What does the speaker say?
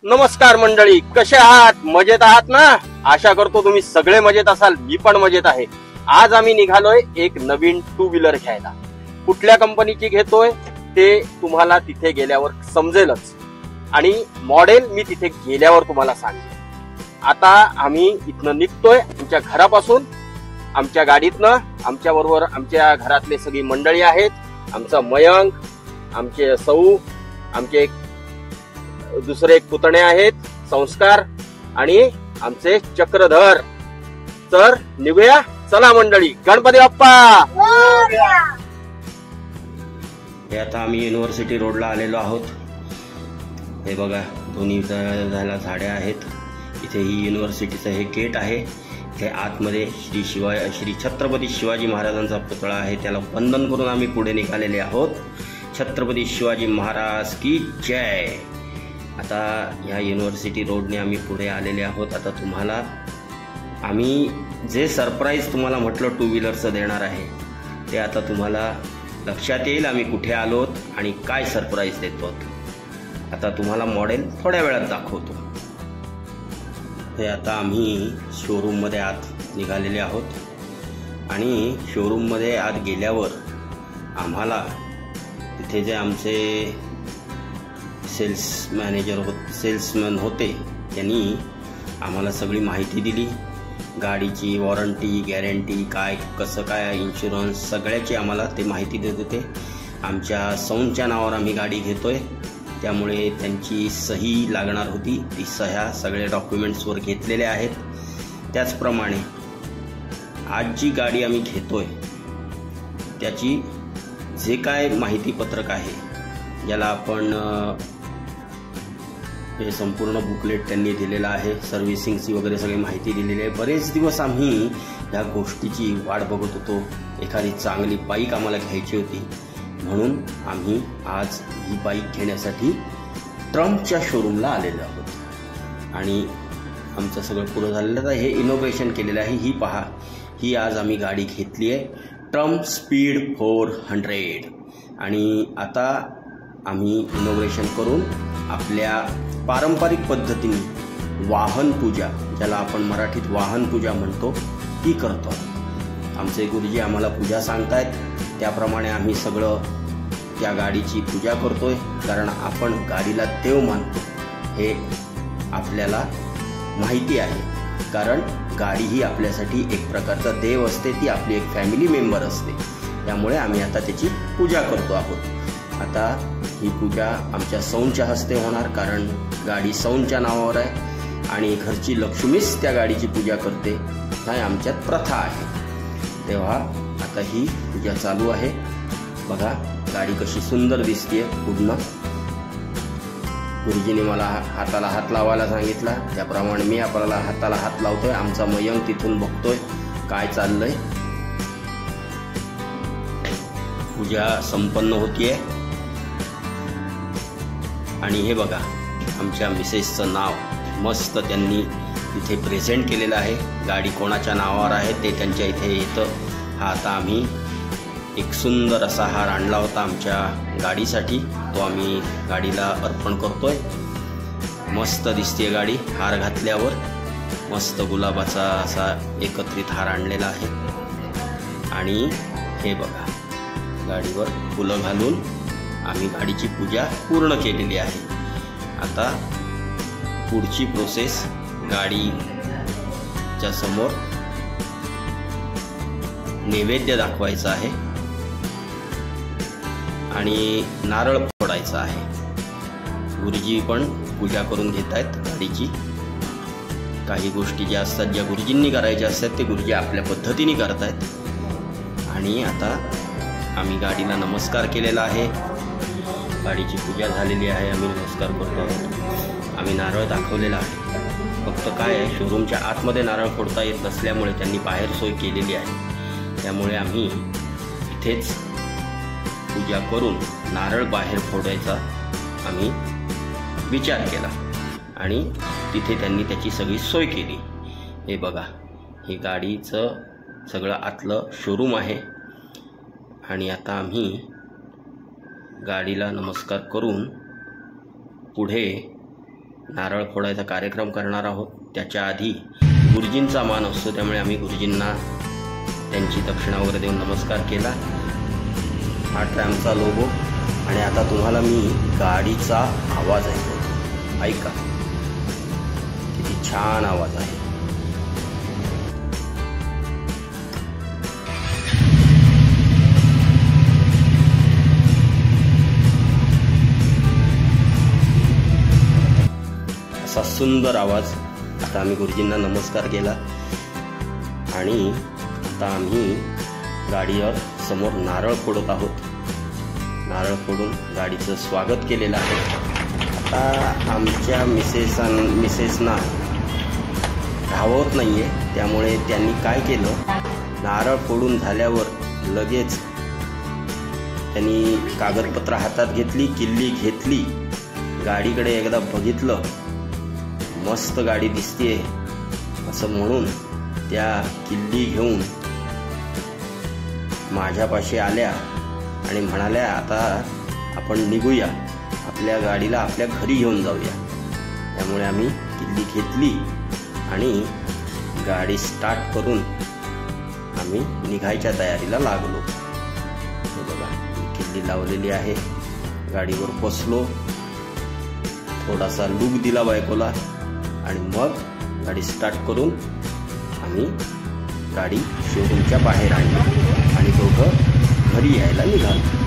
नमस्कार मंडळी, कसे आहात? मजेत आहात ना? आशा करतो तुम्ही सगळे मजेत असाल. मी पण मजेत आहे. आज आम्ही निघालोय एक नवीन टू व्हीलर घ्यायला. कुठल्या कंपनीची घेतोय ते तुम्हाला तिथे गेल्यावर समजेलच आणि मॉडेल मी तिथे गेल्यावर तुम्हाला सांगेन. आता आम्ही इथनं निघतोय आमच्या घरापासून, आमच्या गाडीतनं. आमच्या बरोबर आमच्या घरातले सगळी मंडळी आहेत. आमचा मयंक, आमचे सौ, आमचे दुसरे एक पुतणे आहेत संस्कार आणि आमचे चक्रधर. तर निघूया, चला मंडळी. गणपती बाप्पा. हे आता आम्ही युनिव्हर्सिटी रोडला आलेलो आहोत. हे बघा, दोन्ही झाला झाड्या आहेत. इथे ही युनिव्हर्सिटीचं हे गेट आहे. हे आतमध्ये श्री छत्रपती शिवाजी महाराजांचा पुतळा आहे. त्याला वंदन करून आम्ही पुढे निघालेले आहोत. छत्रपती शिवाजी महाराज की जय. आता ह्या युनिव्हर्सिटी रोडने आम्ही पुढे आलेले आहोत. आता तुम्हाला आम्ही जे सरप्राईज तुम्हाला म्हटलं टू व्हीलरचं देणार आहे ते आता तुम्हाला लक्षात येईल आम्ही कुठे आलोत आणि काय सरप्राईज देतो. आता तुम्हाला मॉडेल थोड्या वेळात दाखवतो. हे आता आम्ही शोरूममध्ये आत निघालेले आहोत आणि शोरूममध्ये आत गेल्यावर आम्हाला तिथे जे आमचे सेल्समॅन होते त्यांनी आम्हाला सगळी माहिती दिली. गाडीची वॉरंटी, गॅरंटी, काय कसं काय, इन्शुरन्स सगळ्याची आम्हाला ते माहिती देत होते. आमच्या सौंच्या नावावर आम्ही गाडी घेतोय त्यामुळे त्यांची सही लागणार होती. ती सह्या सगळ्या डॉक्युमेंट्सवर घेतलेल्या आहेत. त्याचप्रमाणे आज जी गाडी आम्ही घेतोय त्याची जे काय माहितीपत्रक आहे, ज्याला आपण हे संपूर्ण बुकलेट त्यांनी दिलेलं आहे. सर्व्हिसिंगची वगैरे सगळी माहिती दिलेली आहे. बरेच दिवस आम्ही या गोष्टीची वाट बघत होतो. एखादी चांगली बाईक आम्हाला घ्यायची होती म्हणून आम्ही आज ही बाईक घेण्यासाठी ट्रम्पच्या शोरूमला आलेलो आहोत आणि आमचं सगळं पुरं झालेलं आहे. हे इनॉग्रेशन केलेलं आहे. ही पहा, ही आज आम्ही गाडी घेतली आहे, ट्रम्प स्पीड 400. आणि आता आम्ही इनॉग्रेशन करून आपल्या पारंपरिक पद्धतीने वाहन पूजा, ज्याला आपण मराठीत वाहन पूजा म्हणतो, ती करतो. आमचे गुरुजी आम्हाला पूजा सांगतायत त्याप्रमाणे आम्ही सगळं त्या गाडीची पूजा करतोय. कारण आपण गाडीला देव मानतो हे आपल्याला माहिती आहे. कारण गाडी ही आपल्यासाठी एक प्रकारचा देव असते, ती आपली एक फॅमिली मेंबर असते. त्यामुळे आम्ही आता त्याची पूजा करतो आहोत. आता ही पूजा आमच्या सौंच्या हस्ते होणार, कारण गाडी सौंच्या नावावर आहे आणि घरची लक्ष्मीच त्या गाडीची पूजा करते, हा आमच्यात प्रथा आहे. तेव्हा आता ही पूजा चालू आहे. बघा गाडी कशी सुंदर दिसते पूर्ण. गुरुजीने मला हाताला हात लावायला सांगितला, त्याप्रमाणे मी आपल्याला हाताला हात लावतोय. आमचा मयंक तिथून बघतोय काय चाललंय. पूजा संपन्न होतीये आणि हे बघा आमच्या मिसेसचं नाव मस्त त्यांनी इथे प्रेझेंट केलेलं आहे. गाडी कोणाच्या नावावर आहे ते त्यांच्या इथे येतं. हा आता आम्ही एक सुंदर असा हार आणला होता आमच्या गाडीसाठी, तो आम्ही गाडीला अर्पण करतोय. मस्त दिसते गाडी हार घातल्यावर. मस्त गुलाबाचा असा एकत्रित हार आणलेला आहे आणि हे बघा गाडीवर फुलं घालून आम्ही गाडीची पूजा पूर्ण केलेली आहे. आता पुढची प्रोसेस, गाडीच्या समोर नैवेद्य दाखवायचा आहे आणि नारळ फोडायचा आहे. गुरुजी पण पूजा करून घेत आहेत गाडीची. काही गोष्टी ज्या असतात, ज्या गुरुजींनी करायच्या असतात, ते गुरुजी आपल्या पद्धतीने करत आहेत. आणि आता आम्ही गाडीला नमस्कार केलेला आहे. गाडीची पूजा झालेली आहे. आम्ही नमस्कार करतो आहोत. आम्ही नारळ दाखवलेला आहे. फक्त काय आहे, शोरूमच्या आतमध्ये नारळ फोडता येत नसल्यामुळे त्यांनी बाहेर सोय केलेली आहे. त्यामुळे आम्ही इथेच पूजा करून नारळ बाहेर फोडायचा आम्ही विचार केला आणि तिथे त्यांनी त्याची सगळी सोय केली. हे बघा, हे गाडीचं सगळं आतलं शोरूम आहे आणि आता आम्ही गाडीला नमस्कार करून पुढे नारळ फोडायचा कार्यक्रम करणार आहोत. त्याच्या आधी गुरुजींचा मान असतो, त्यामुळे आम्ही गुरुजींना त्यांची दक्षिणा वगैरे देऊन नमस्कार केला. हा ट्रॅमचा लोगो. आणि आता तुम्हाला मी गाडीचा आवाज ऐकवतो, ऐका किती छान आवाज आहे. असा सुंदर आवाज. आता आम्ही गुरुजींना नमस्कार केला आणि आता आम्ही गाडीवर समोर नारळ फोडत आहोत. नारळ फोडून गाडीचं स्वागत केलेलं आहे. आता आमच्या मिसेसना धावत नाहीये, त्यामुळे त्यांनी काय केलं, नारळ फोडून झाल्यावर लगेच त्यांनी कागदपत्र हातात घेतली, किल्ली घेतली, गाडीकडे एकदा बघितलं, मस्त गाडी दिसतेय असं म्हणून त्या किल्ली घेऊन माझ्यापाशी आल्या आणि म्हणाल्या, आता आपण निघूया, आपल्या गाडीला आपल्या घरी घेऊन जाऊया. त्यामुळे आम्ही किल्ली घेतली आणि गाडी स्टार्ट करून आम्ही निघायच्या तयारीला लागलो. हे बघा, किल्ली लावलेली आहे. गाडीवर बसलो, थोडासा लूक दिला बायकोला आणि मग गाडी स्टार्ट करून आम्ही गाडी शोरूमच्या बाहेर आणली आणि दोघं घरी यायला निघालो.